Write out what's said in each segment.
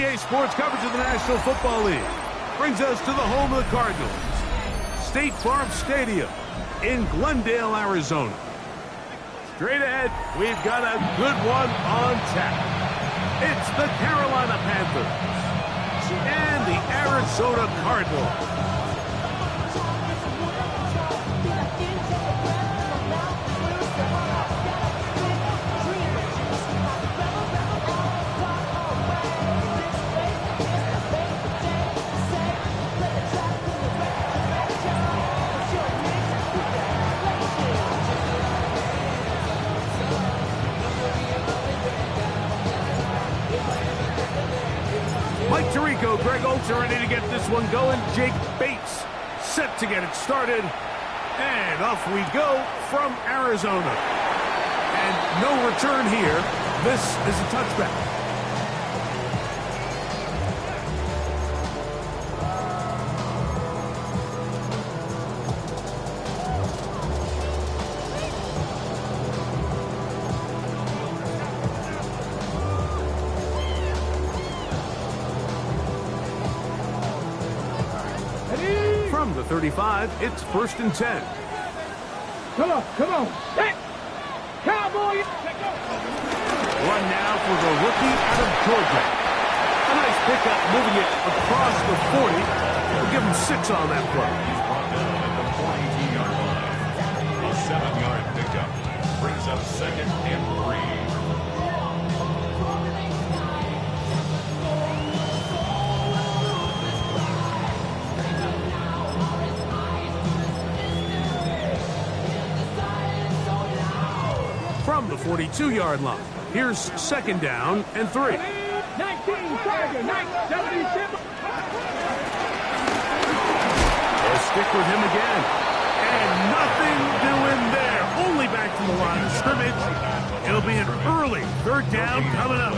EA Sports coverage of the National Football League brings us to the home of the Cardinals, State Farm Stadium in Glendale, Arizona. Straight ahead, we've got a good one on tap. It's the Carolina Panthers and the Arizona Cardinals. Mike Tirico, Greg Olsen ready to get this one going. Jake Bates set to get it started. And off we go from Arizona. And no return here. This is a touchback. From the 35, it's 1st and 10. Come on. Hey, Cowboy! Run now for the rookie out of Georgia. A nice pickup moving it across the 40. We'll give him 6 on that play. He's brought down at the 42-yard line. A 7-yard pickup brings up 2nd and 3. From the 42-yard line, here's 2nd down and 3. 19, Tiger, 977. They'll stick with him again. And nothing doing there. Only back to the line of scrimmage. It'll be an early 3rd down coming up.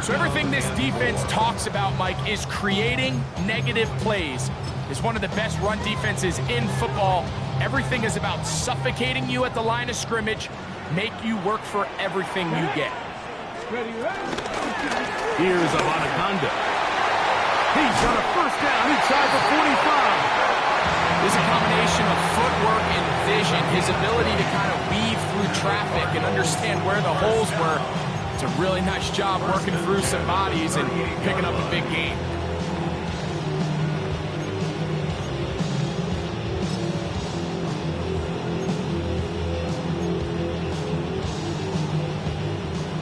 So everything this defense talks about, Mike, is creating negative plays. It's one of the best run defenses in football. Everything is about suffocating you at the line of scrimmage, make you work for everything you get. Here's Abanaconda. He's got a 1st down inside the 45. There's a combination of footwork and vision, his ability to kind of weave through traffic and understand where the holes were. It's a really nice job working through some bodies and picking up a big gain.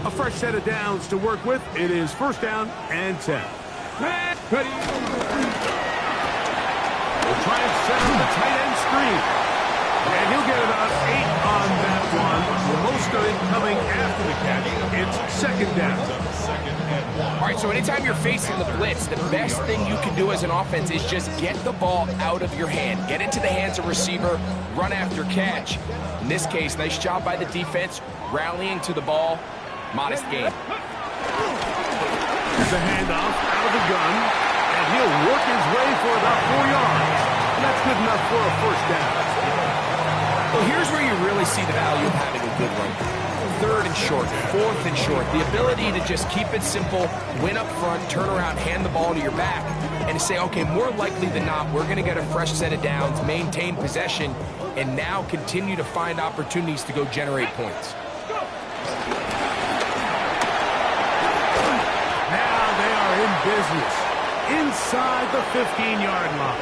A fresh set of downs to work with. It is 1st down and 10. Ready. We'll try and set up the tight end screen. And he'll get about 8 on that one. Most of it coming after the catch. It's 2nd down. All right, so anytime you're facing the blitz, the best thing you can do as an offense is just get the ball out of your hand. Get into the hands of receiver, run after catch. In this case, nice job by the defense, rallying to the ball. Modest gain. There's a handoff out of the gun, and he'll work his way for about 4 yards. And that's good enough for a 1st down. Well, here's where you really see the value of having a good run. 3rd and short, 4th and short. The ability to just keep it simple, win up front, turn around, hand the ball to your back, and to say, okay, more likely than not, we're going to get a fresh set of downs, maintain possession, and now continue to find opportunities to go generate points. In business inside the 15-yard line.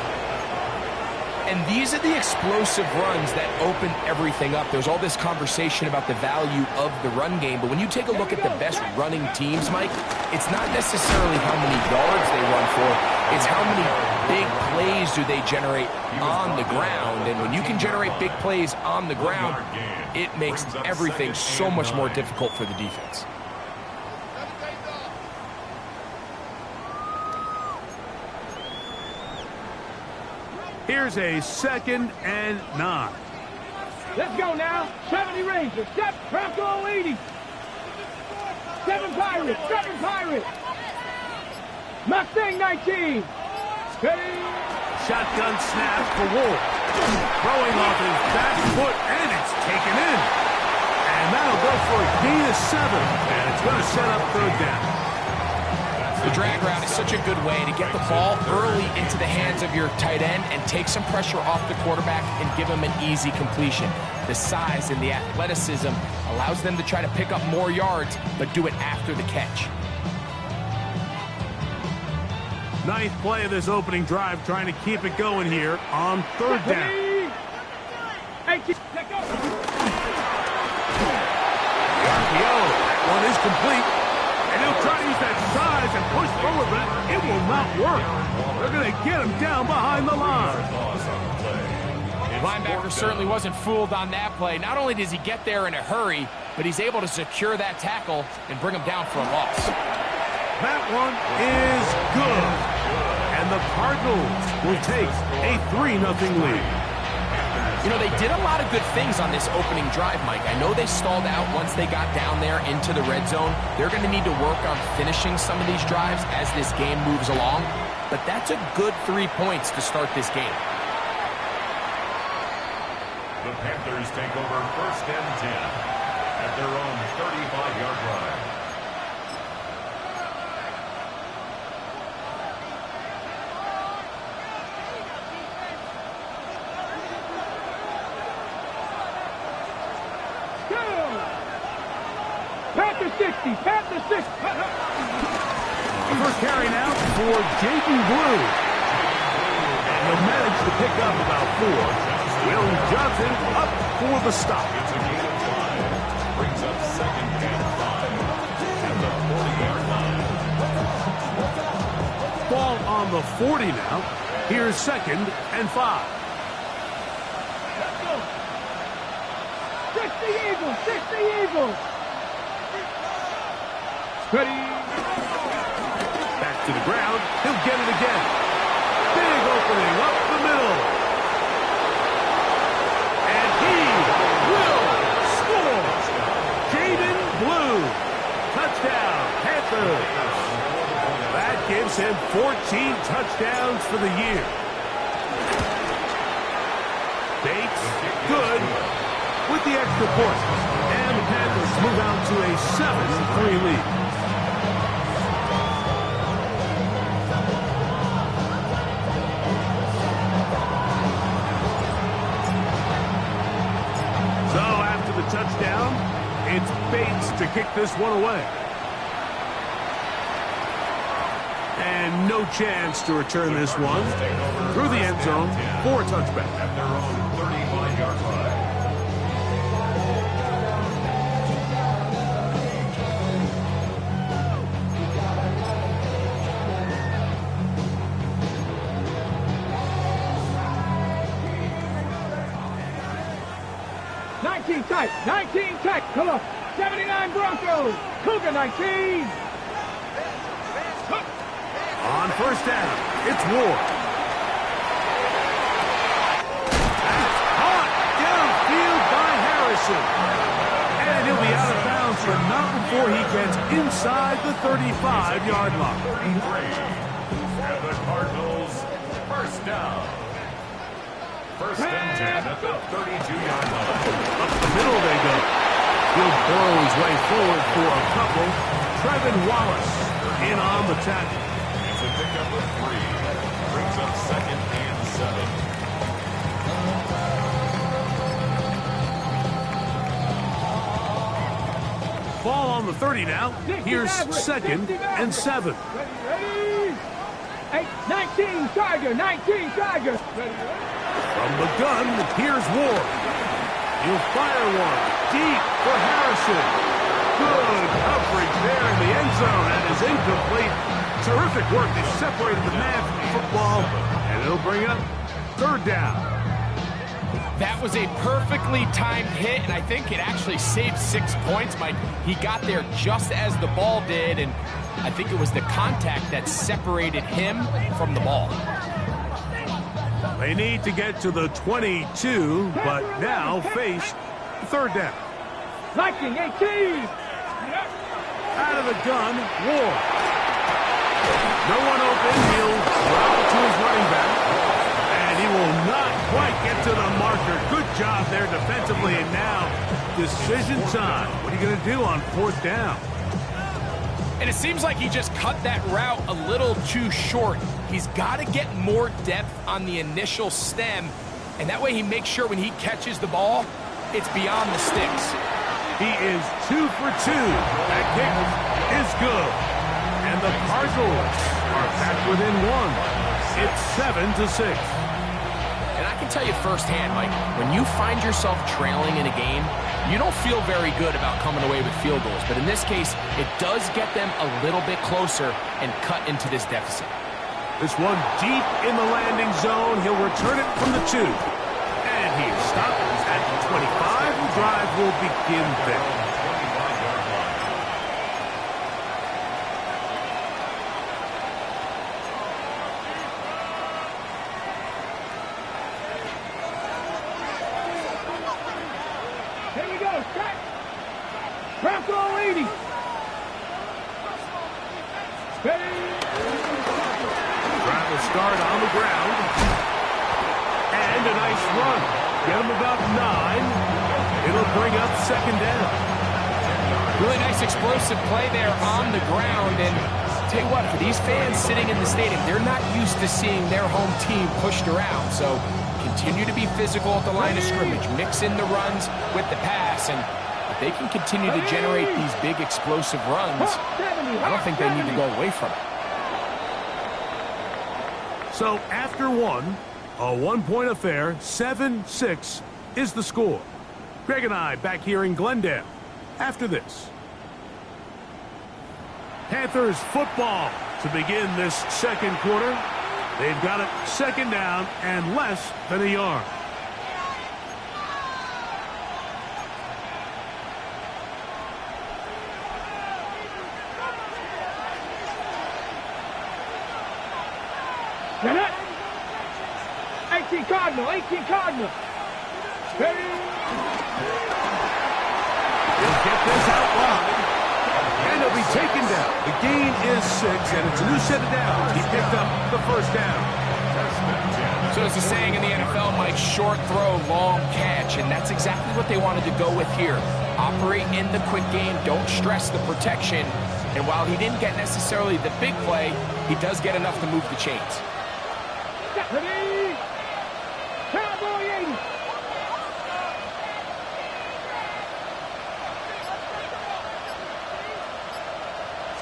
And these are the explosive runs that open everything up. There's all this conversation about the value of the run game, but when you take a look at the best running teams, Mike, it's not necessarily how many yards they run for, it's how many big plays do they generate on the ground. And when you can generate big plays on the ground, it makes everything so much more difficult for the defense. Here's a 2nd and 9. Let's go now. 70 Rangers. 7 Bronco 80. 7 Pirates. 7 Pirates. Mustang 19. Ready. Shotgun snap for Wolf. Throwing off his back foot, and it's taken in. And that'll go for a gain of 7. And it's going to set up 3rd down. The drag route is such a good way to get the ball early into the hands of your tight end and take some pressure off the quarterback and give him an easy completion. The size and the athleticism allows them to try to pick up more yards, but do it after the catch. Ninth play of this opening drive, trying to keep it going here on third down. Hey, let go. The RPO, that one is complete. And he'll try to use that size and push forward, but it will not work. They're going to get him down behind the line. Linebacker certainly wasn't fooled on that play. Not only does he get there in a hurry, but he's able to secure that tackle and bring him down for a loss. That one is good. And the Cardinals will take a 3-0 lead. You know, they did a lot of good things on this opening drive, Mike. I know they stalled out once they got down there into the red zone. They're going to need to work on finishing some of these drives as this game moves along. But that's a good 3 points to start this game. The Panthers take over 1st and 10 at their own 35-yard line. Panther 60, Panther 60. The first carry now for J.D. Blue. And he'll manage to pick up about 4. Will Johnson up for the stop. It's a gain of 5. Brings up 2nd and 5 at the 40-yard line. Ball on the 40 now. Here's 2nd and 5. 60 Eagles, 60 Eagles. Ready. Back to the ground. He'll get it again. Big opening up the middle. And he will score. Jaden Blue. Touchdown, Panthers. That gives him 14 touchdowns for the year. Bates, good with the extra point. And the Panthers move out to a 7-3 lead. So after the touchdown, it's Bates to kick this one away. And no chance to return this one through the end zone for a touchback. At their own 35-yard line. Tight, 19 tight. Come on. 79 Broncos. Cougar 19. On first down, it's Ward. That's caught downfield by Harrison. And he'll be out of bounds, but not before he gets inside the 35-yard line. 33. And the Cardinals, first down. 1st and 10 at the 32-yard line. Up the middle they go. He'll burrow his way forward for a couple. Trevin Wallace in on the tackle. It's a pickup of 3. Brings up 2nd and 7. Ball on the 30 now. Here's 2nd and 7. Ready. 19 Tiger, 19 Tiger. From the gun, here's Ward. He'll fire one deep for Harrison. Good coverage there in the end zone, and is incomplete. Terrific work. They separated the man from the football, and it'll bring up 3rd down. That was a perfectly timed hit, and I think it actually saved 6 points, Mike. He got there just as the ball did, and I think it was the contact that separated him from the ball. They need to get to the 22, but now face 3rd down. Viking 18. Out of the gun, Ward. No one open. He'll drop it to his running back. And he will not quite get to the marker. Good job there defensively. And now, decision time. What are you going to do on 4th down? And it seems like he just cut that route a little too short. He's got to get more depth on the initial stem, and that way he makes sure when he catches the ball, it's beyond the sticks. He is 2 for 2. That kick is good. And the Cardinals are back within 1. It's 7-6. And I can tell you firsthand, Mike, when you find yourself trailing in a game, you don't feel very good about coming away with field goals. But in this case, it does get them a little bit closer and cut into this deficit. This one deep in the landing zone. He'll return it from the 2. And he is stopped at the 25. The drive will begin there. Here we go, set. Bronco 80. Drive will start on the ground. And a nice run. Get him about 9. It'll bring up second down. Really nice explosive play there on the ground. And I'll tell you what, for these fans sitting in the stadium, they're not used to seeing their home team pushed around. So continue to be physical at the line of scrimmage. Mix in the runs with the pass. And if they can continue to generate these big explosive runs, I don't think they need to go away from it. So after one, a 1-point affair, 7-6 is the score. Greg and I back here in Glendale after this. Panthers football to begin this second quarter. They've got it second down and less than a yard. Get it. 18 Cardinal, 18 Cardinal. Ready? He'll get this out wide. And he'll be taken down. The gain is 6, and it's a new set of downs. He picked up the first down. So as the saying in the NFL, Mike, short throw, long catch, and that's exactly what they wanted to go with here. Operate in the quick game, don't stress the protection, and while he didn't get necessarily the big play, he does get enough to move the chains. Ready? Cowboy 80.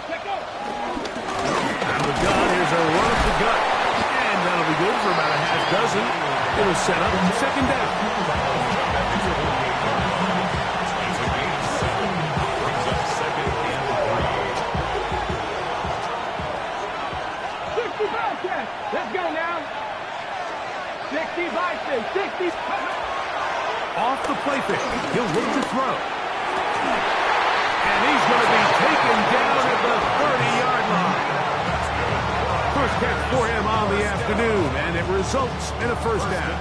Let go. Out of the gun, here's a run up the gut. And that'll be good for about a half dozen. It'll set up second down. Let's go now. 60 by 60. Off the play fake. He'll look to throw. And he's going to be taken down at the 30-yard line. First catch for him on the afternoon, and it results in a first down.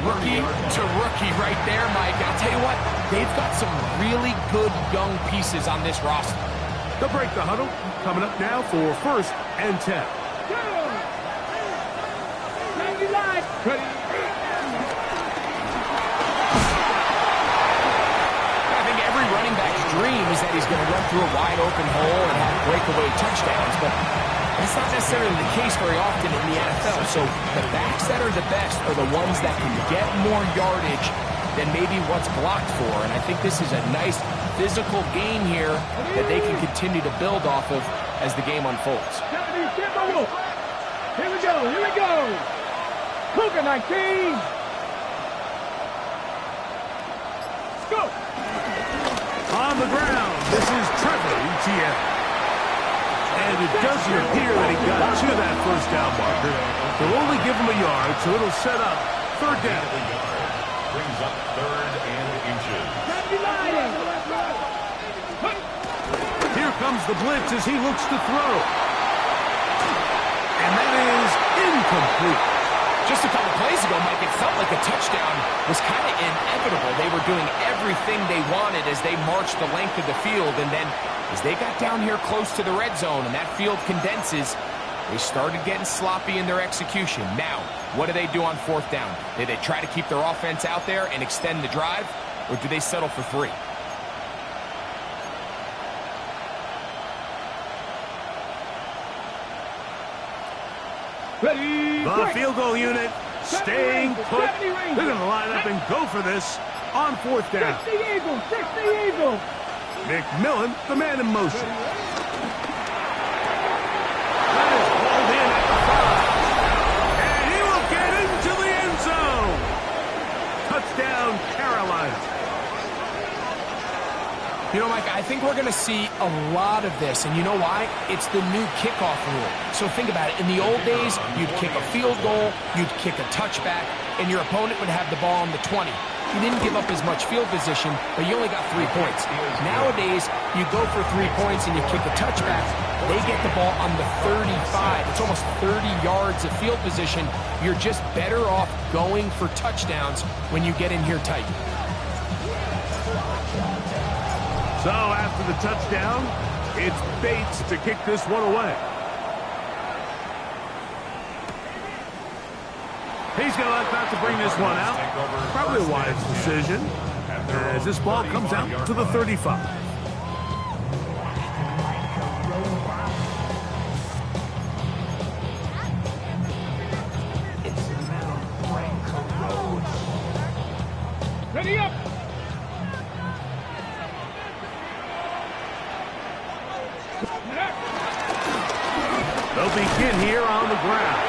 Rookie to rookie right there, Mike. I'll tell you what, they've got some really good young pieces on this roster. They'll break the huddle. Coming up now for first and 10. Ready? I think every running back's dream is that he's going to run through a wide open hole and have breakaway touchdowns, but that's not necessarily the case very often in the NFL. So the backs that are the best are the ones that can get more yardage than maybe what's blocked for, and I think this is a nice physical game here that they can continue to build off of as the game unfolds. Here we go, here we go. Cougar 19. Go. On the ground, this is Trevor Etienne. And it doesn't appear that he got to that first down marker. They'll only give him a yard, so it'll set up third down. Brings up third and inches. Here comes the blitz as he looks to throw. And that is incomplete. Just a couple plays ago, Mike, it felt like a touchdown was kind of inevitable. They were doing everything they wanted as they marched the length of the field, and then as they got down here close to the red zone and that field condenses, they started getting sloppy in their execution. Now, what do they do on fourth down? Do they try to keep their offense out there and extend the drive, or do they settle for 3? Ready, The field goal unit staying put. They're going to line up and go for this on fourth down. 60 Eagles, 60 Eagles. McMillan, the man in motion. That is balled in at the 5. And he will get into the end zone. Touchdown, Carolina. You know, Mike, I think we're going to see a lot of this, and you know why? It's the new kickoff rule. So think about it. In the old days, you'd kick a field goal, you'd kick a touchback, and your opponent would have the ball on the 20. You didn't give up as much field position, but you only got 3 points. Nowadays, you go for 3 points and you kick a touchback. They get the ball on the 35. It's almost 30 yards of field position. You're just better off going for touchdowns when you get in here tight. So after the touchdown, it's Bates to kick this one away. He's going to let that to bring this one out. Probably a wise decision as this ball comes out to the 35. Ready up. They'll begin here on the ground.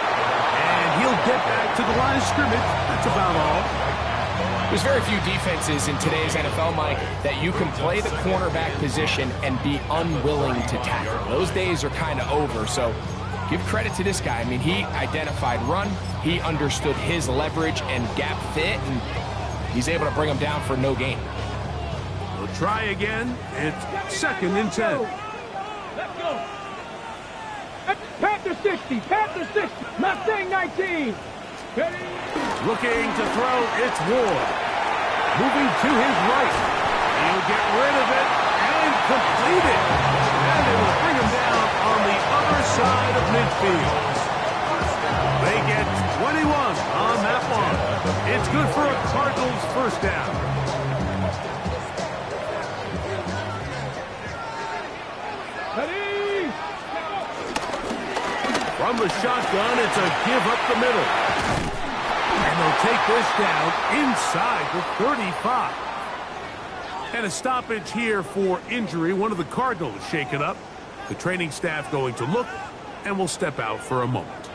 And he'll get back to the line of scrimmage. That's about all. There's very few defenses in today's NFL, Mike, that you can play the cornerback position and be unwilling to tackle. Those days are kind of over, so give credit to this guy. I mean, he identified run, he understood his leverage and gap fit, and he's able to bring him down for no gain. We'll try again. It's 2nd and 10. Let's go. Panther 60, Panther 60, Mustang 19. Ready? Looking to throw, it's Ward. Moving to his right. He'll get rid of it and complete it. And they will bring him down on the other side of midfield. They get 21 on that one. It's good for a Cardinals first down. Ready? From the shotgun, it's a give up the middle. And they'll take this down inside the 35. And a stoppage here for injury. One of the Cardinals shaken up. The training staff going to look and will step out for a moment.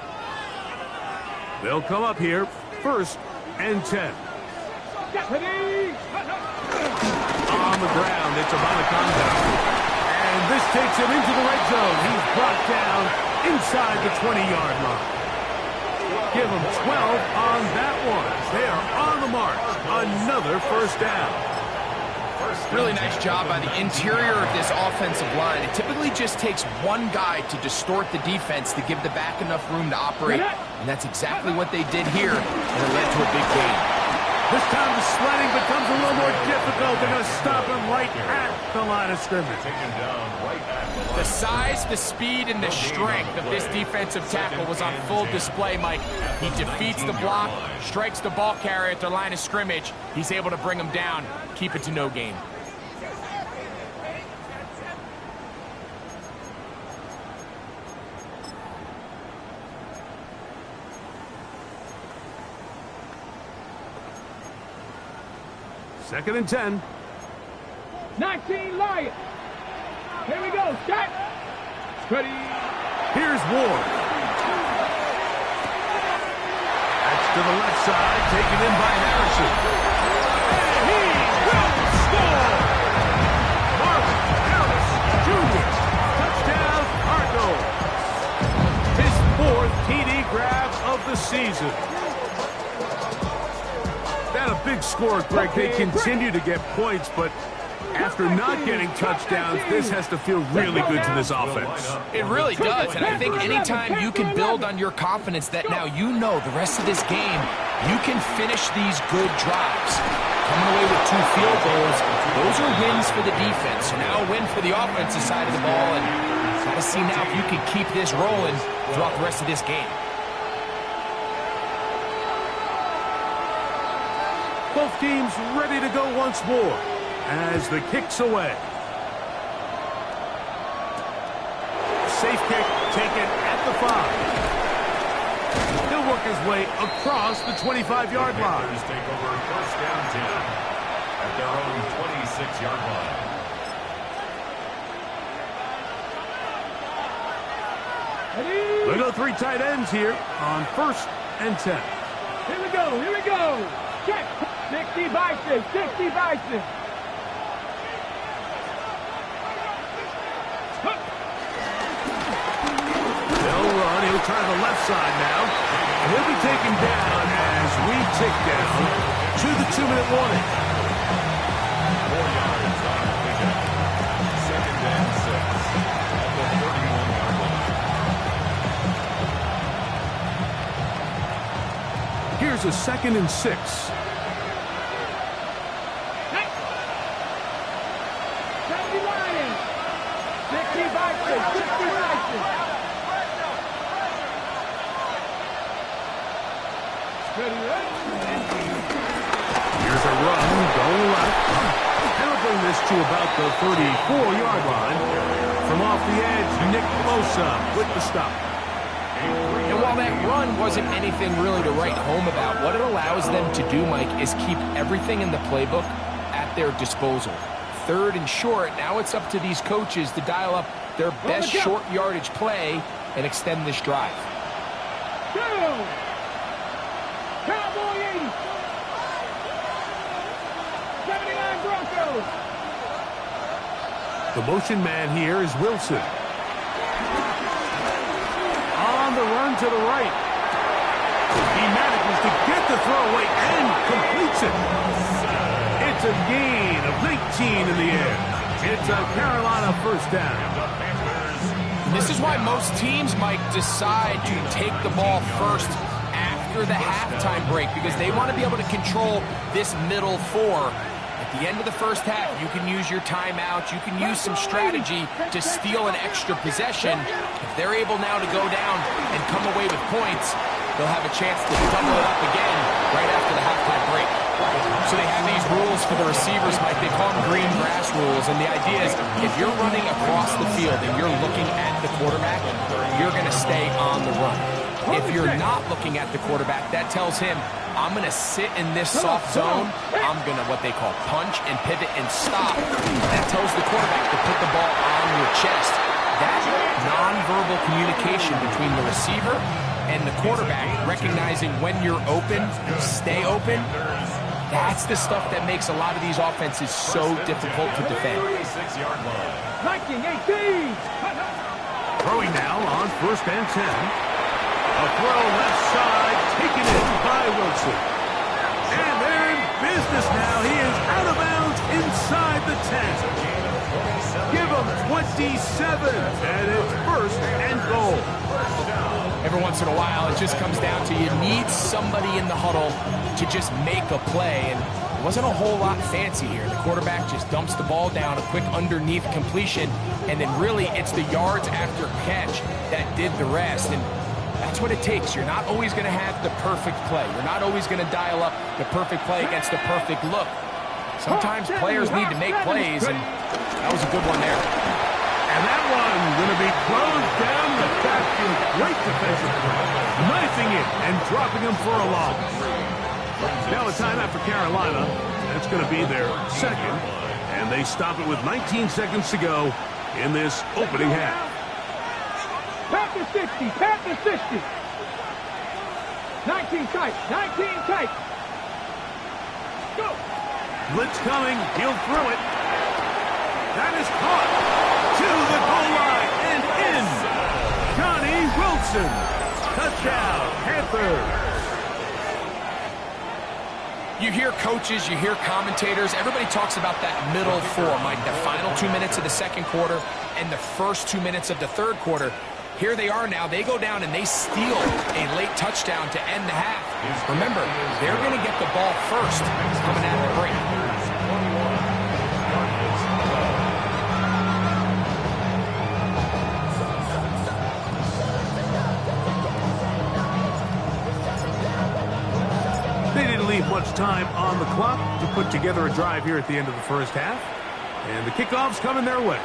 They'll come up here, 1st and 10. Ready? On the ground, it's about a contact. And this takes him into the red zone. He's brought down inside the 20-yard line. Give them 12 on that one. They are on the march. Another first down. Really nice job by the interior of this offensive line. It typically just takes one guy to distort the defense to give the back enough room to operate. And that's exactly what they did here, and it led to a big gain. This time the sledding becomes a little more difficult. They're going to stop him right at the line of scrimmage. The size, the speed, and the strength of this defensive tackle was on full display, Mike. He defeats the block, strikes the ball carrier at the line of scrimmage. He's able to bring him down, keep it to no gain. Second and 10. 19 Lions. Here we go. Set. Ready. Here's Ward. That's to the left side, taken in by Harrison. And he will score! Marvin Harris Jr. Touchdown, Cardinals. His 4th TD grab of the season. That a big score, Greg. They continue to get points, but after not getting touchdowns, this has to feel really good to this offense. It really does, and I think anytime you can build on your confidence that now you know the rest of this game, you can finish these good drives. Coming away with 2 field goals, those are wins for the defense. Now a win for the offensive side of the ball, and got to see now if you can keep this rolling throughout the rest of this game. Both teams ready to go once more as the kick's away. Safe kick taken at the 5. He'll work his way across the 25-yard line. Packers take over first down 10 at their own 26-yard line. They go 3 tight ends here on first and 10. Here we go, here we go. Check. 60 Bison, 60 Bison. They'll run. He'll try the left side now. And he'll be taken down as we tick down to the 2-minute warning. 4 yards on the pickup. Second and 6 at the 31-yard line. Here's a 2nd and 6. 70 Lions. 60 Bison, 60 Bison. Here's a run going left. And we'll bring this to about the 34-yard line. From off the edge, Nick Bosa with the stop. And while that run wasn't anything really to write home about, what it allows them to do, Mike, is keep everything in the playbook at their disposal. 3rd and short, now it's up to these coaches to dial up their best short yardage play and extend this drive. Go! Cowboy 80. 79 Broncos. The motion man here is Wilson. On the run to the right. He manages to get the throw away and completes it. It's a gain of 19 in the air. It's a Carolina first down. This is why most teams, Mike, decide to take the ball first after the halftime break, because they want to be able to control this middle 4. At the end of the first half, you can use your timeout. You can use some strategy to steal an extra possession. If they're able now to go down and come away with points, they'll have a chance to double it up again right after the halftime break. So they have these rules for the receivers, Mike. They call them green grass rules. And the idea is if you're running across the field and you're looking at the quarterback, you're going to stay on the run. If you're not looking at the quarterback, that tells him, I'm going to sit in this soft zone. I'm going to what they call punch and pivot and stop. That tells the quarterback to put the ball on your chest. That nonverbal communication between the receiver and the quarterback, recognizing when you're open, stay open, that's the stuff that makes a lot of these offenses so difficult to defend. 1918. Throwing now on first and 10. A throw left side, taken in by Wilson. And they're in business now. He is out of bounds inside the 10. Give him 27, and it's first and goal. Every once in a while, it just comes down to you need somebody in the huddle to just make a play, and it wasn't a whole lot fancy here. The quarterback just dumps the ball down, a quick underneath completion, and then really it's the yards after catch that did the rest. And that's what it takes. You're not always going to have the perfect play. You're not always going to dial up the perfect play against the perfect look. Sometimes players need to make plays, and that was a good one there. And that one going to be closed down the backfield. Great defensive play. Knifing it and dropping him for a loss. Now a timeout for Carolina. That's going to be their 2nd. And they stop it with 19 seconds to go in this opening half. Pack to 60, pack to 60. 19 tight, 19 tight. Go. Blitz coming. He'll throw it. That is caught to the goal line and in. Johnny Wilson. Touchdown, Panthers. You hear coaches, you hear commentators, everybody talks about that middle 4, Mike, the final 2 minutes of the second quarter and the first 2 minutes of the third quarter. Here they are now. They go down and they steal a late touchdown to end the half. Remember, they're going to get the ball first coming out of the break. They didn't leave much time on the clock to put together a drive here at the end of the first half. And the kickoff's coming their way.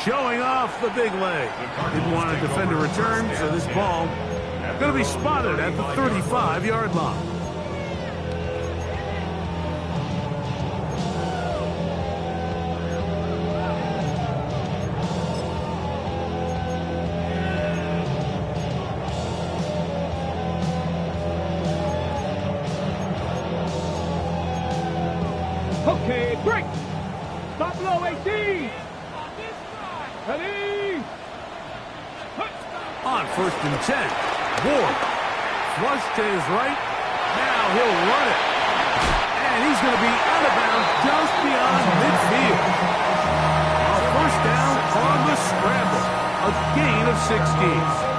Showing off the big leg. Didn't want to defend a return, so this ball Going to be spotted at the 35-yard line. Okay, break. Stop below 18. Ready? On 1st and 10, Ward. Flush to his right. Now he'll run it. And he's going to be out of bounds just beyond midfield. A first down on the scramble. A gain of 16.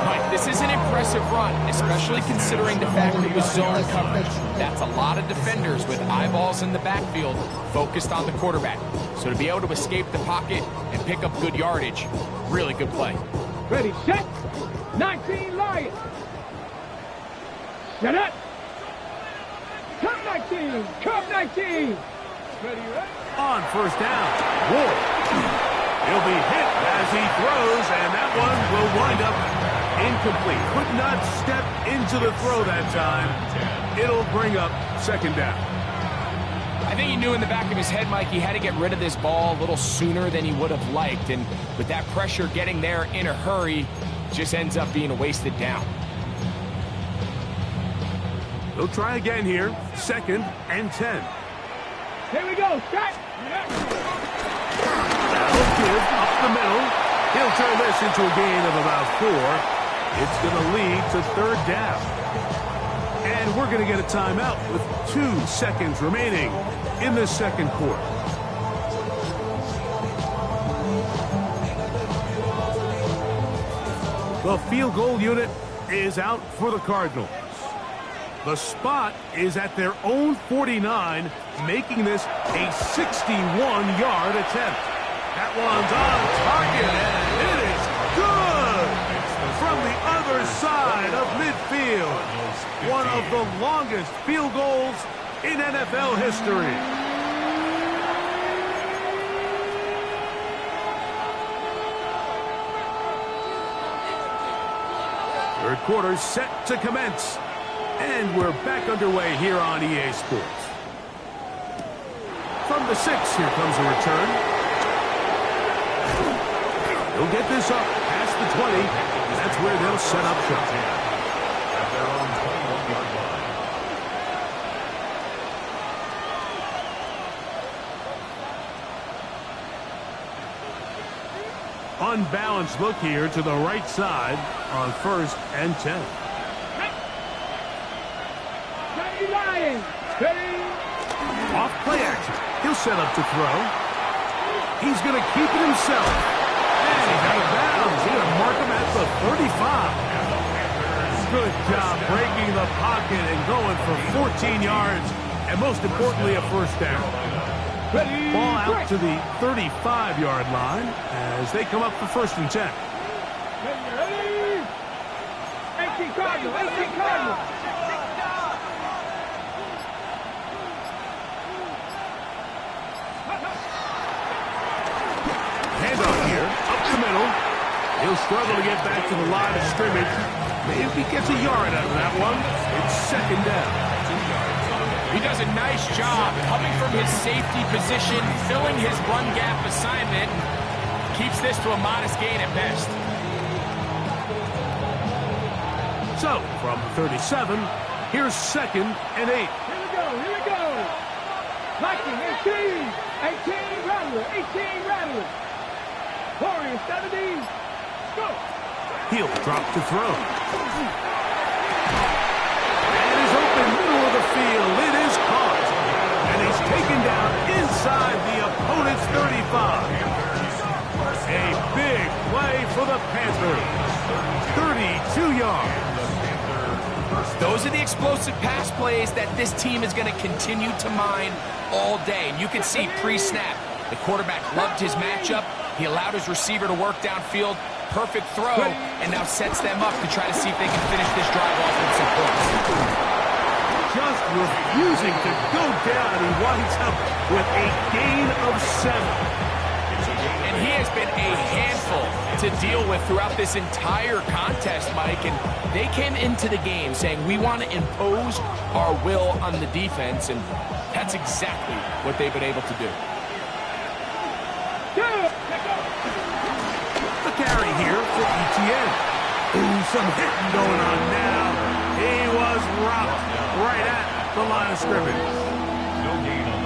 Mike, this is an impressive run, especially considering the fact it was zone coverage. That's a lot of defenders with eyeballs in the backfield focused on the quarterback. So to be able to escape the pocket and pick up good yardage, really good play. Ready, set. 19 Lions. Set up. Come 19. Come 19. Ready, ready. On 1st down, Ward. He'll be hit as he throws, and that one will wind up incomplete. Could not step into the throw that time. It'll bring up 2nd down. I think he knew in the back of his head, Mike, he had to get rid of this ball a little sooner than he would have liked. And with that pressure getting there in a hurry, just ends up being a wasted down. They'll try again here. 2nd and 10. Here we go. Start. That'll give up the middle. He'll turn this into a gain of about 4. It's going to lead to 3rd down. And we're going to get a timeout with 2 seconds remaining in the 2nd quarter. The field goal unit is out for the Cardinals. The spot is at their own 49, making this a 61-yard attempt. That one's on target, and it is good from the other side of midfield. One of the longest field goals in NFL history. Third quarter set to commence. And we're back underway here on EA Sports. From the 6, here comes a return. He'll get this up past the 20. And that's where they'll set up shop. At their own 21-yard line. Unbalanced look here to the right side on 1st and 10. Lions. Ready. Off play action. He'll set up to throw. He's going to keep it himself. And he's out of bounds. He's going to mark him at the 35. Good job breaking the pocket and going for 14 yards. And most importantly, a first down. Ready. Ball out to the 35-yard line as they come up for 1st and 10. Ready. 18 Cardinals. 18 Cardinals. Handoff here, up the middle. He'll struggle to get back to the line of scrimmage. Maybe he gets a yard out of that one. It's 2nd down. He does a nice job coming from his safety position, filling his run gap assignment. Keeps this to a modest gain at best. So, from the 37, here's 2nd and 8. Here we go. Here we go. Viking 18. 18 Rattler. 18 Rattler. Warriors 70. Go. He'll drop to throw. And is open middle of the field. It is caught. And he's taken down inside the opponent's 35. A big play for the Panthers. 32 yards. Those are the explosive pass plays that this team is going to continue to mine all day. And you can see pre-snap, the quarterback loved his matchup. He allowed his receiver to work downfield. Perfect throw, and now sets them up to try to see if they can finish this drive off with some points. Just refusing to go down. He winds up with a gain of 7. And he has been a handful to deal with throughout this entire contest, Mike, and they came into the game saying we want to impose our will on the defense, and that's exactly what they've been able to do. The carry here for ETN. Ooh, some hitting going on now. He was rocked right at the line of scrimmage.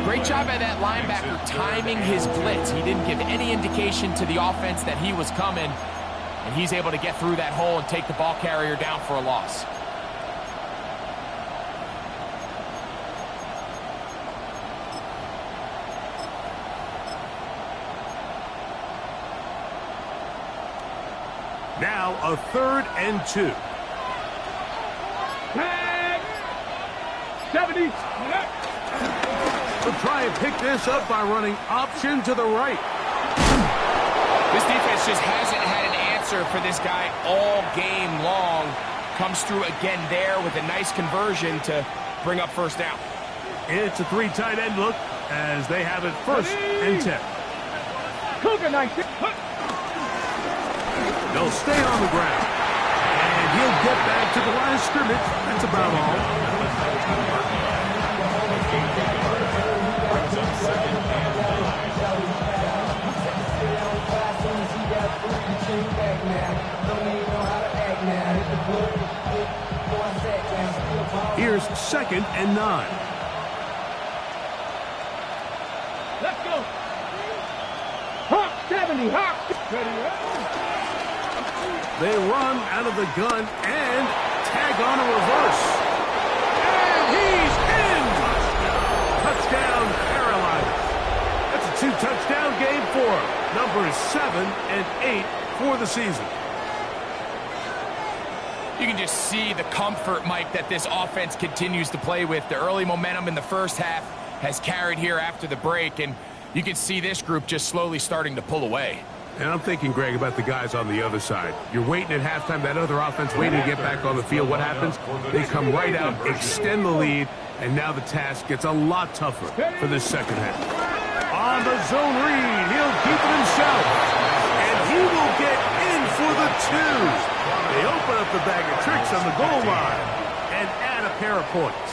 Great job by that linebacker timing his blitz. He didn't give any indication to the offense that he was coming, and he's able to get through that hole and take the ball carrier down for a loss. Now a 3rd and 2. Tag. 70. They'll try and pick this up by running option to the right. This defense just hasn't had an answer for this guy all game long. Comes through again there with a nice conversion to bring up first down. It's a 3 tight end look as they have it 1st and 10. Cougar 19. They'll stay on the ground. And he'll get back to the line of scrimmage. That's about all. Here's 2nd and 9. Let's go. Hawk 70. Hawk. They run out of the gun and tag on a reverse. And he's in! Touchdown, Carolina. That's a 2-touchdown game for him. Numbers 7 and 8 for the season. You can just see the comfort, Mike, that this offense continues to play with. The early momentum in the first half has carried here after the break, and you can see this group just slowly starting to pull away. And I'm thinking, Greg, about the guys on the other side. You're waiting at halftime, that other offense waiting to get back on the field. What happens? They come right out, extend the lead, and now the task gets a lot tougher for this second half. On the zone read, he'll keep it himself. And he will get in for the 2. They open up the bag of tricks on the goal line and add a pair of points.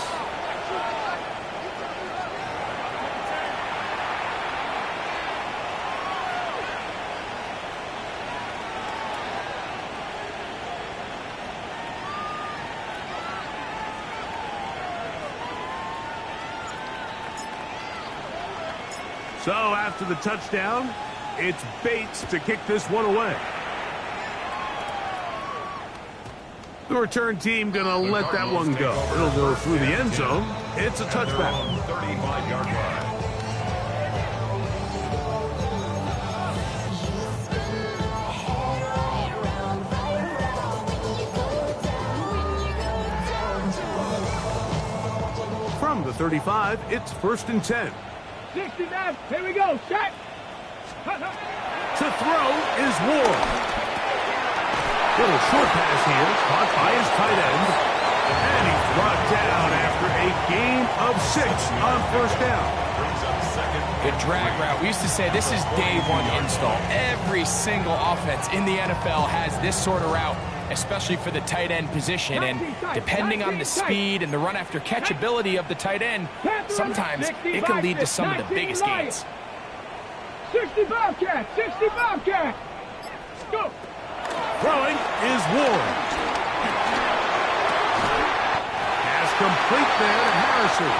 So after the touchdown, it's Bates to kick this one away. The return team going to let that one go. It'll go through the end zone. It's a touchback. 35-yard line. From the 35, it's 1st and 10. 69. Here we go. Shot. To throw is Ward. Little short pass here, caught by his tight end. And he's brought down after a gain of 6 on 1st down. The drag route, we used to say this is day 1 install. Every single offense in the NFL has this sort of route, especially for the tight end position. And depending on the speed and the run after catch ability of the tight end, sometimes it can lead to some of the biggest gains. 65 cat. 65 cat. Go. Throwing is Ward. Pass complete there to Harrison.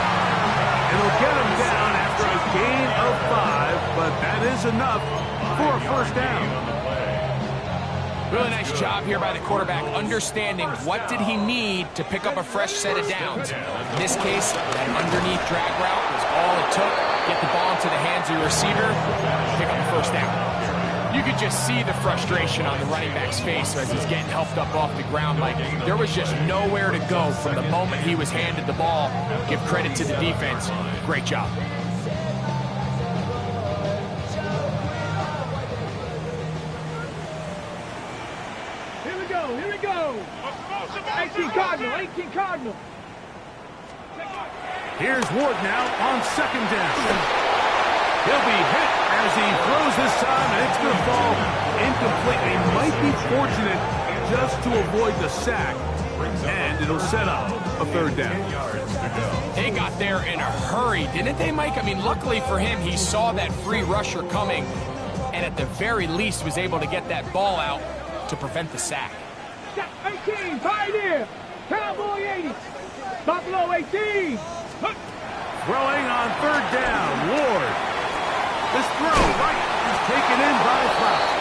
It'll get him down after a gain of 5, but that is enough for a 1st down. Really nice job here by the quarterback, understanding what did he need to pick up a fresh set of downs. In this case, that underneath drag route was all it took. Get the ball into the hands of your receiver, pick up a 1st down. You could just see the frustration on the running back's face as he's getting helped up off the ground. Like, there was just nowhere to go from the moment he was handed the ball. Give credit to the defense. Great job. Here we go. Here we go. 18 Cardinal. 18 Cardinal. Here's Ward now on 2nd down. He'll be hit as he throws this time, and it's going to fall Incomplete. They might be fortunate just to avoid the sack, and it'll set up a third down. They got there in a hurry, didn't they, Mike? I mean, luckily for him, he saw that free rusher coming, and at the very least was able to get that ball out to prevent the sack. 18, Pioneer, Cowboy 80, Buffalo 18. Throwing on third down, Ward. This throw right is taken in by Fowler.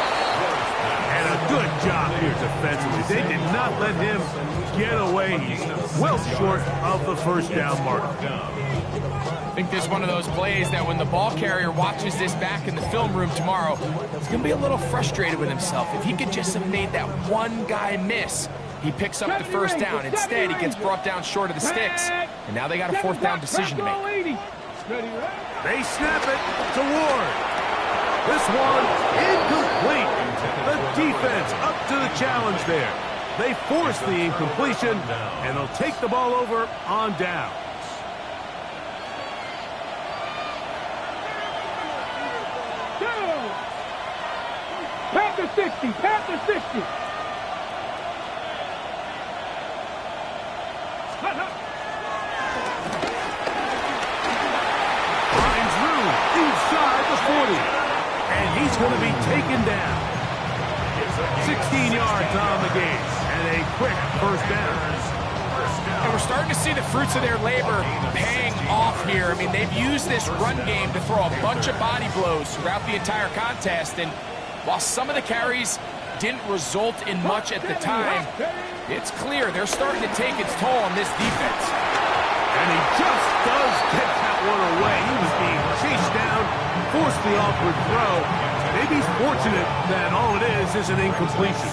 And a good job here defensively. They did not let him get away. He's well short of the first down mark. I think this is one of those plays that when the ball carrier watches this back in the film room tomorrow, he's going to be a little frustrated with himself. If he could just have made that one guy miss, he picks up the first down. Instead, he gets brought down short of the sticks, and now they got a fourth down decision to make. They snap it to Ward. This one incomplete. The defense up to the challenge there. They force the incompletion, and they'll take the ball over on down. Panther 60, Panther 60. Finds room inside the 40. And he's going to be taken down. 16 yards on the game. And a quick first down. And we're starting to see the fruits of their labor paying off here. I mean, they've used this run game to throw a bunch of body blows throughout the entire contest. And while some of the carries didn't result in much at the time, it's clear they're starting to take its toll on this defense. And he just does get that one away. He was being chased down, forced the awkward throw. Maybe he's fortunate that all it is an incompletion.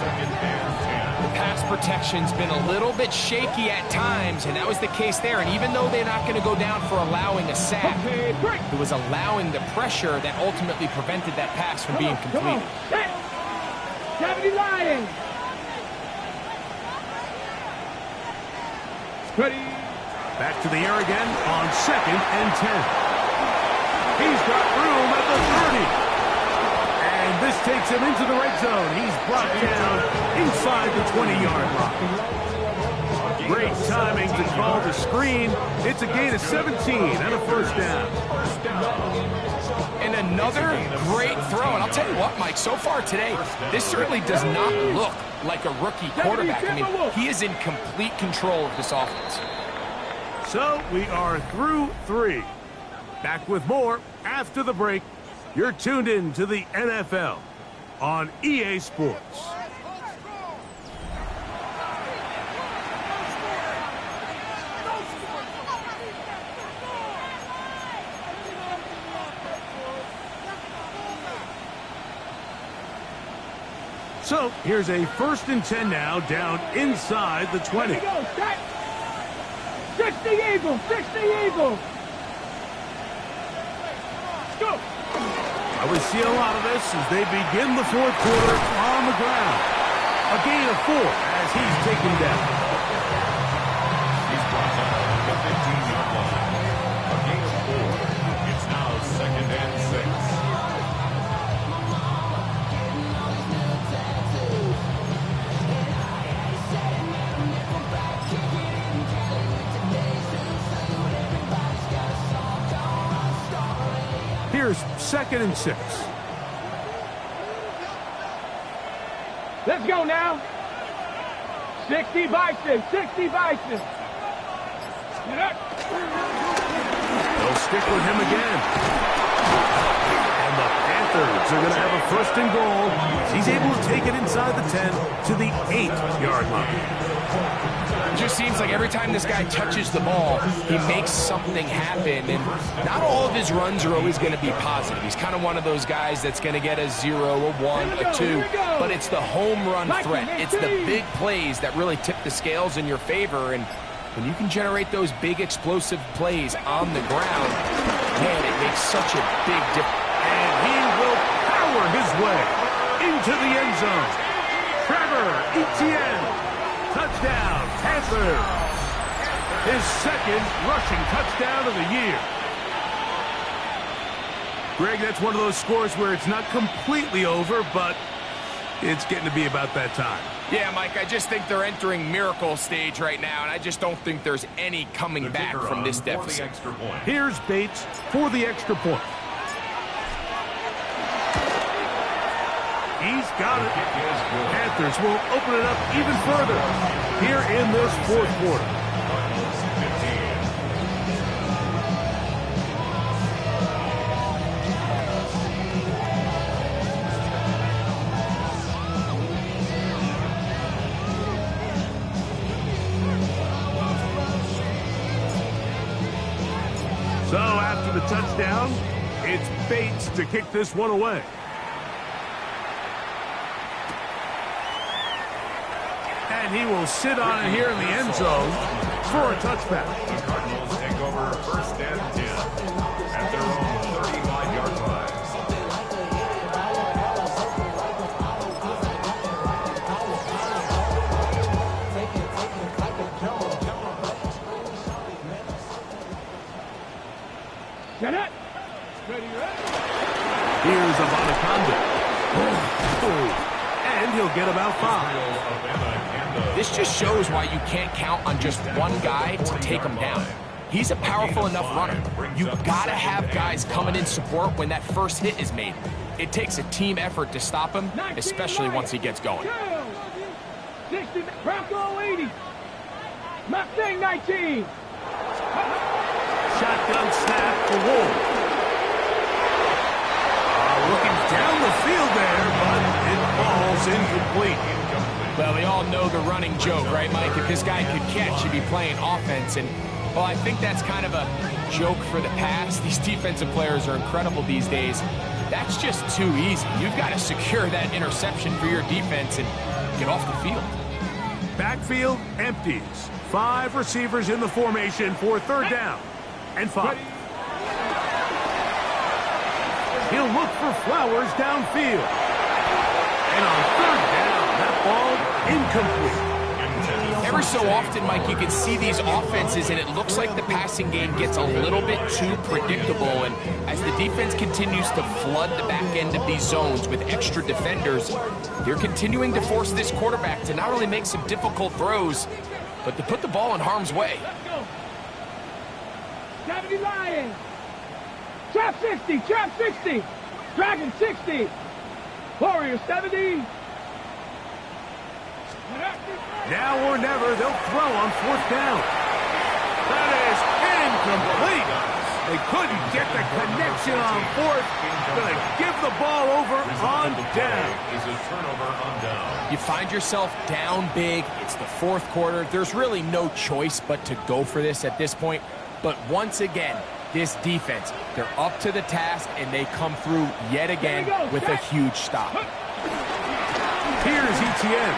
The pass protection's been a little bit shaky at times, and that was the case there. And even though they're not going to go down for allowing a sack, it was allowing the pressure that ultimately prevented that pass from being completed. 70 Lions. Ready. Back to the air again on 2nd and 10. He's got room at the 30. And this takes him into the red zone. He's brought down inside the 20-yard line. Great timing to call the screen. It's a gain of 17 and a first down. And another great throw. And I'll tell you what, Mike, so far today, this certainly does not look like a rookie quarterback. I mean, he is in complete control of this offense. So we are through 3. Back with more after the break. You're tuned in to the NFL on EA Sports. So here's a 1st and 10 now, down inside the 20. 60 Eagles, 60 Eagles. Go. We see a lot of this as they begin the 4th quarter on the ground. A gain of 4 as he's taken down. He's brought down at the 15-yard line. A gain of 4. It's now 2nd and 6. Here's 2nd and 6. Let's go now. 60 Bison, 60 Bison. They'll stick with him again. And the Panthers are going to have a 1st and goal. He's able to take it inside the 10 to the 8-yard line. It just seems like every time this guy touches the ball, he makes something happen. And not all of his runs are always going to be positive. He's kind of one of those guys that's going to get a 0, a 1, a 2. But it's the home run threat. It's the big plays that really tip the scales in your favor. And when you can generate those big explosive plays on the ground, man, it makes such a big difference. And he will power his way into the end zone. Trevor Etienne. Touchdown, Panthers. His 2nd rushing touchdown of the year. Greg, that's one of those scores where it's not completely over, but It's getting to be about that time. Yeah, Mike, I just think they're entering miracle stage right now, and I just don't think there's any coming back from this deficit. Here's Bates for the extra point. He's got it. Panthers will open it up even further here in this fourth quarter. So after the touchdown, it's Bates to kick this one away. And he will sit on it here in the end zone for a touchback. The Cardinals take over first and 10 at their own 35-yard line. Get it. Ready, ready. Here's Abanaconda. And he'll get about 5. This just shows why you can't count on just one guy to take him down. He's a powerful enough runner. You've got to have guys coming in support when that first hit is made. It takes a team effort to stop him, especially once he gets going. 60, Bronco 80. Mustang 19. Shotgun snap for Wolf. Looking down the field there, but it falls incomplete. Well, we all know the running joke, right, Mike? If this guy could catch, he'd be playing offense. And, well, I think that's kind of a joke for the past. These defensive players are incredible these days. That's just too easy. You've got to secure that interception for your defense and get off the field. Backfield empties. 5 receivers in the formation for third down and 5. He'll look for Flowers downfield. And on third down, that ball incomplete. Every so often, Mike, you can see these offenses, and it looks like the passing game gets a little bit too predictable. And as the defense continues to flood the back end of these zones with extra defenders, they're continuing to force this quarterback to not only make some difficult throws, but to put the ball in harm's way. Let's go. 70 Lions. Trap 60, trap 60. Dragon 60. Warrior 70. Now or never, they'll throw on fourth down. That is incomplete. They couldn't get the connection on fourth. Going to give the ball over on down. Is a turnover on down. You find yourself down big. It's the fourth quarter. There's really no choice but to go for this at this point. But once again, this defense, they're up to the task, and they come through yet again with a huge stop. Here's ETN.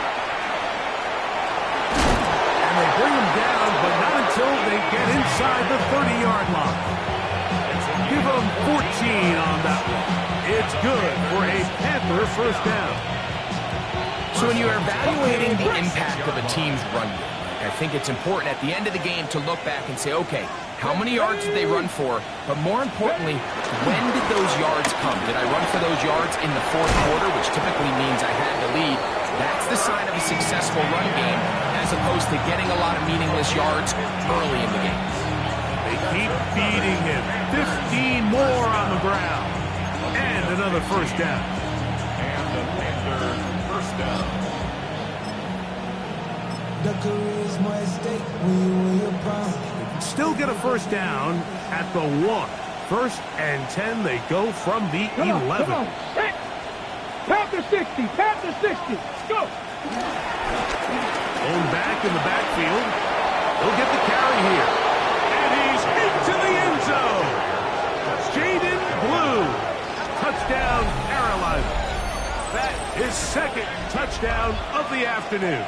And they bring him down, but not until they get inside the 30-yard line. Give them 14 on that one. It's good for a Panther first down. So when you're evaluating the impact of a team's run game, I think it's important at the end of the game to look back and say, okay, how many yards did they run for? But more importantly, when did those yards come? Did I run for those yards in the fourth quarter, which typically means I had the lead? That's the sign of a successful run game, as opposed to getting a lot of meaningless yards early in the game. They keep beating him. 15 more on the ground. And another first down. And the Panther first down. The career is more at stake when you were proud. Still get a first down at the 1. First and 10, they go from the 11. Come on. Set. Panther 60, Panther 60. Go. Going back in the backfield. He'll get the carry here. And he's into the end zone. Jaden Blue. Touchdown, Carolina. That is second touchdown of the afternoon.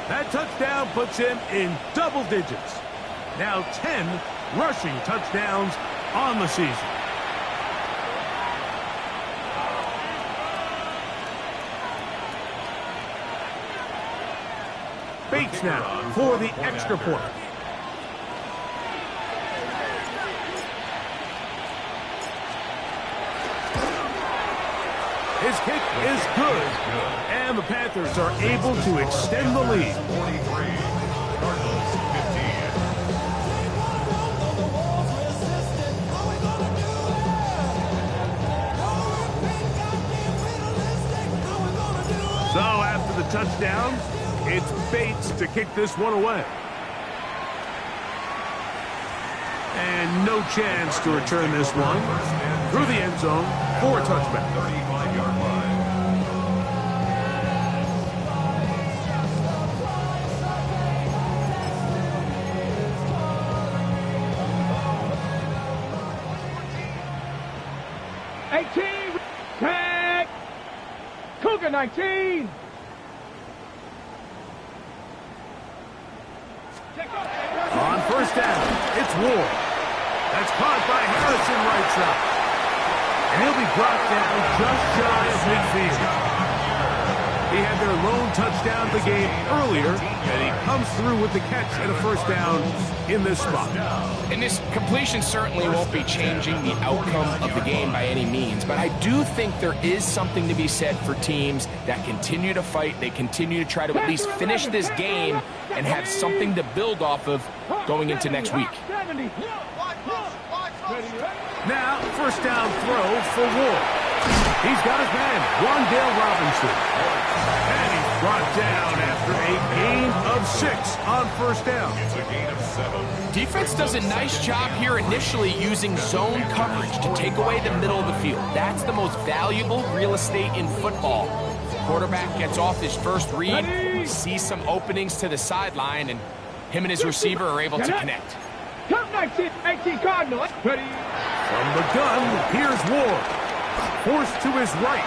That touchdown puts him in double digits. Now 10 rushing touchdowns on the season. Bates now for the extra point. His kick is good. And the Panthers are able to extend the lead. 43. Cardinals 15. So after the touchdown, it's Bates to kick this one away. And no chance to return this one through the end zone for a touchback. 35-yard line. Tag! Cougar 19! On first down, it's Ward. That's caught by Harrison right side. And he'll be brought down just shy of midfield. He had their lone touchdown of the game earlier, and he comes through with the catch and a first down in this spot. And this completion certainly won't be changing the outcome of the game by any means, but I do think there is something to be said for teams that continue to fight, they continue to try to at least finish this game and have something to build off of going into next week. Now, first down throw for Ward. He's got his man, Wandale Robinson. And he's brought down after a gain of 6 on first down. It's a gain of 7. Defense does a nice job here initially using zone coverage to take away the middle of the field. That's the most valuable real estate in football. Quarterback gets off his first read, sees some openings to the sideline, and him and his receiver are able to connect. Come 19, 18 Cardinal. Ready? From the gun, here's Ward. Forced to his right.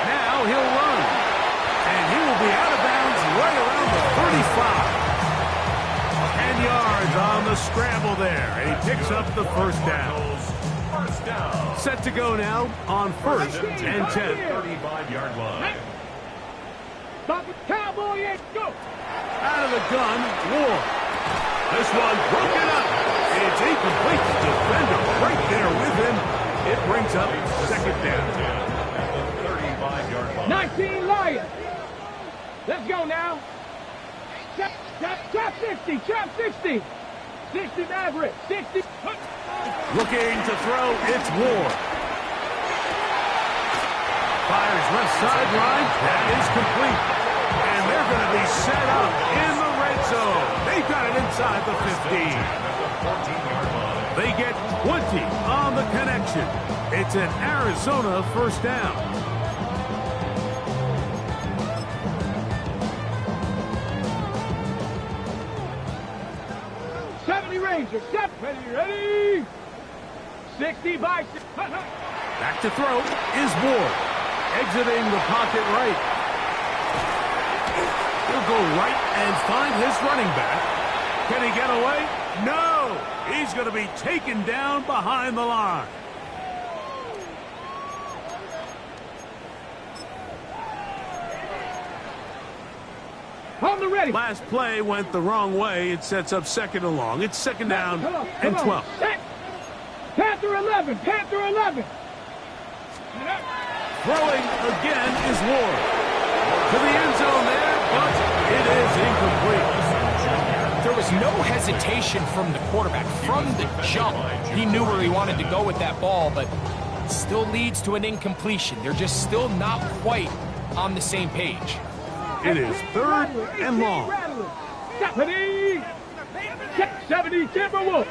Now he'll run. And he will be out of bounds right around the 35. 10 yards on the scramble there. And he picks up the first down. First down. Set to go now on first and 10. 35-yard line. Stop it, Cowboy, go! Out of the gun, Ward. This one broken up. It's incomplete. Defender right there with him. It brings up second down. At the 35-yard line. 19 Lions. Let's go now. Trap 60, trap 60. 60 Maverick, 60. Looking to throw, it's Ward. Fires left sideline. That is complete. And they're going to be set up in the red zone. They've got it inside the 15. They get 20 on the connection. It's an Arizona first down. Rangers, step, ready, 60 by 6. Back to throw is Ward. Exiting the pocket right. He'll go right and find his running back. Can he get away? No! He's going to be taken down behind the line. On the ready. Last play went the wrong way. It sets up second and long. It's second down and 12. Panther 11, Panther 11. Throwing again is Ward. To the end zone there, but it is incomplete. There was no hesitation from the quarterback. From the jump, he knew where he wanted to go with that ball, but it still leads to an incompletion. They're just still not quite on the same page. It is third and long. 70 Timberwolf.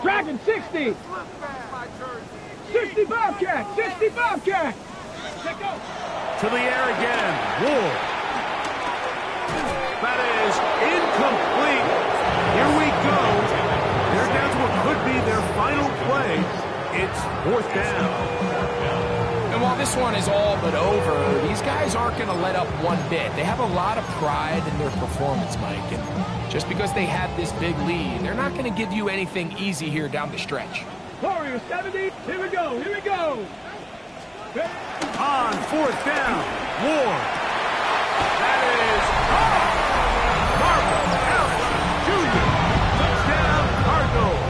Dragon 60. 60 Bobcat. 60 Bobcat. To the air again. Ward. That is incomplete. Here we go. They're down to what could be their final play. It's fourth down. And while this one is all but over, these guys aren't going to let up one bit. They have a lot of pride in their performance, Mike. And just because they have this big lead, they're not going to give you anything easy here down the stretch. Warriors 70. Here we go. Here we go. On fourth down, Ward. That is Marvin Harris Jr. Touchdown, Cardinals.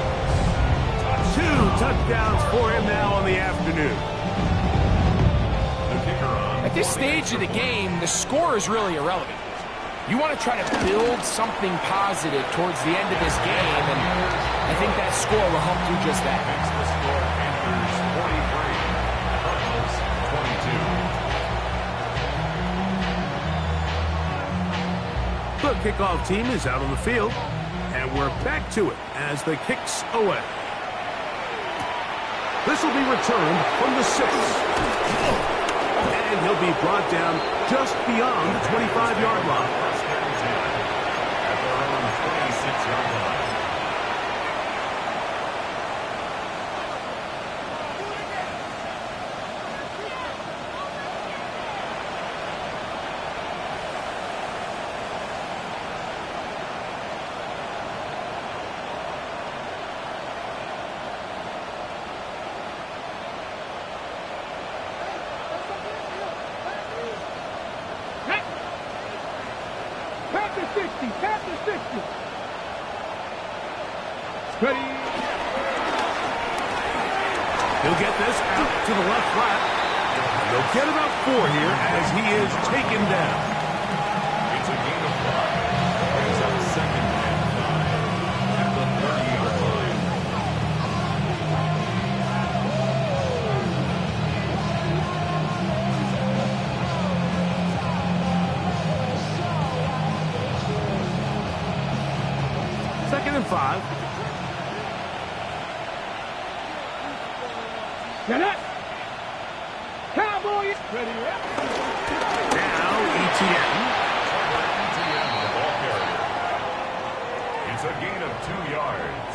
2 touchdowns for him now on the afternoon. The kicker this stage of the game, the score is really irrelevant. You want to try to build something positive towards the end of this game, and I think that score will help do just that. Makes the score Panthers 43, Cardinals 22. The kickoff team is out on the field, and we're back to it as the kick's away. This will be returned from the 6. And he'll be brought down just beyond the 25-yard line. First and 10 at their own 26-yard line. Panther 60, Panther 60. Ready. He'll get this out to the left flat. They'll get about 4 here as he is taken down. It's a gain of 5. Brings up 2nd and 5 at the 30-yard line. Second and 5. Get up. Cowboys. Ready. Now ETN. ETN, the ball carrier. It's a gain of 2 yards,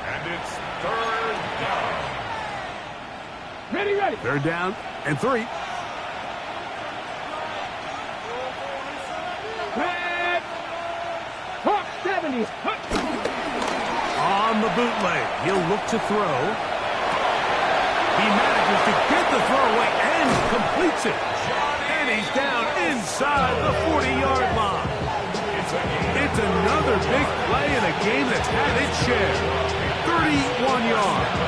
and it's 3rd down. Ready, ready. 3rd down and 3. Red. Hawk 70. On the bootleg, he'll look to throw. He manages to get the throw away and completes it. And he's down inside the 40-yard line. It's another big play in a game that's had its share. 31 yards.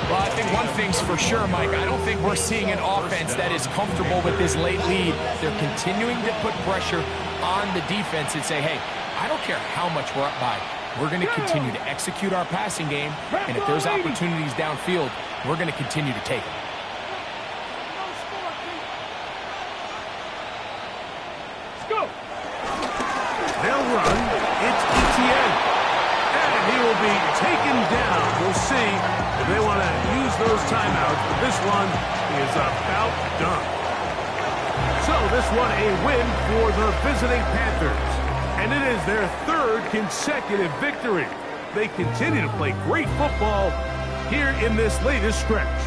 Well, I think one thing's for sure, Mike. I don't think we're seeing an offense that is comfortable with this late lead. They're continuing to put pressure on the defense and say, hey, I don't care how much we're up by. We're going to continue to execute our passing game, and if there's opportunities downfield, we're going to continue to take them. Let's go. They'll run. It's ETN. And he will be taken down. We'll see if they want to use those timeouts, but this one is about done. So this one a win for the visiting Panthers. And it is their 3rd consecutive victory. They continue to play great football here in this latest stretch.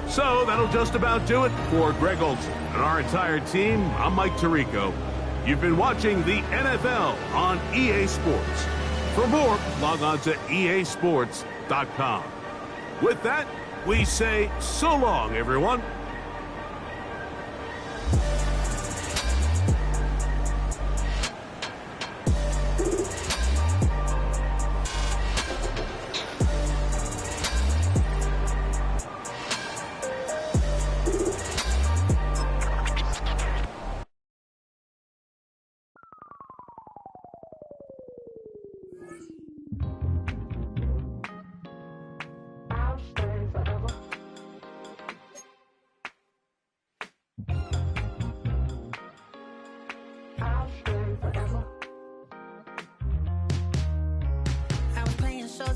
So that'll just about do it for Greg Olson and our entire team. I'm Mike Tirico. You've been watching the NFL on EA Sports. For more, log on to easports.com. With that, we say so long, everyone.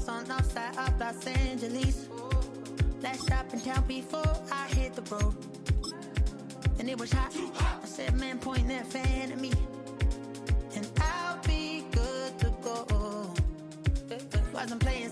On outside of Los Angeles. Last shop in town before I hit the road. And it was hot. I said, man, point that fan at me. And I'll be good to go. Wasn't playing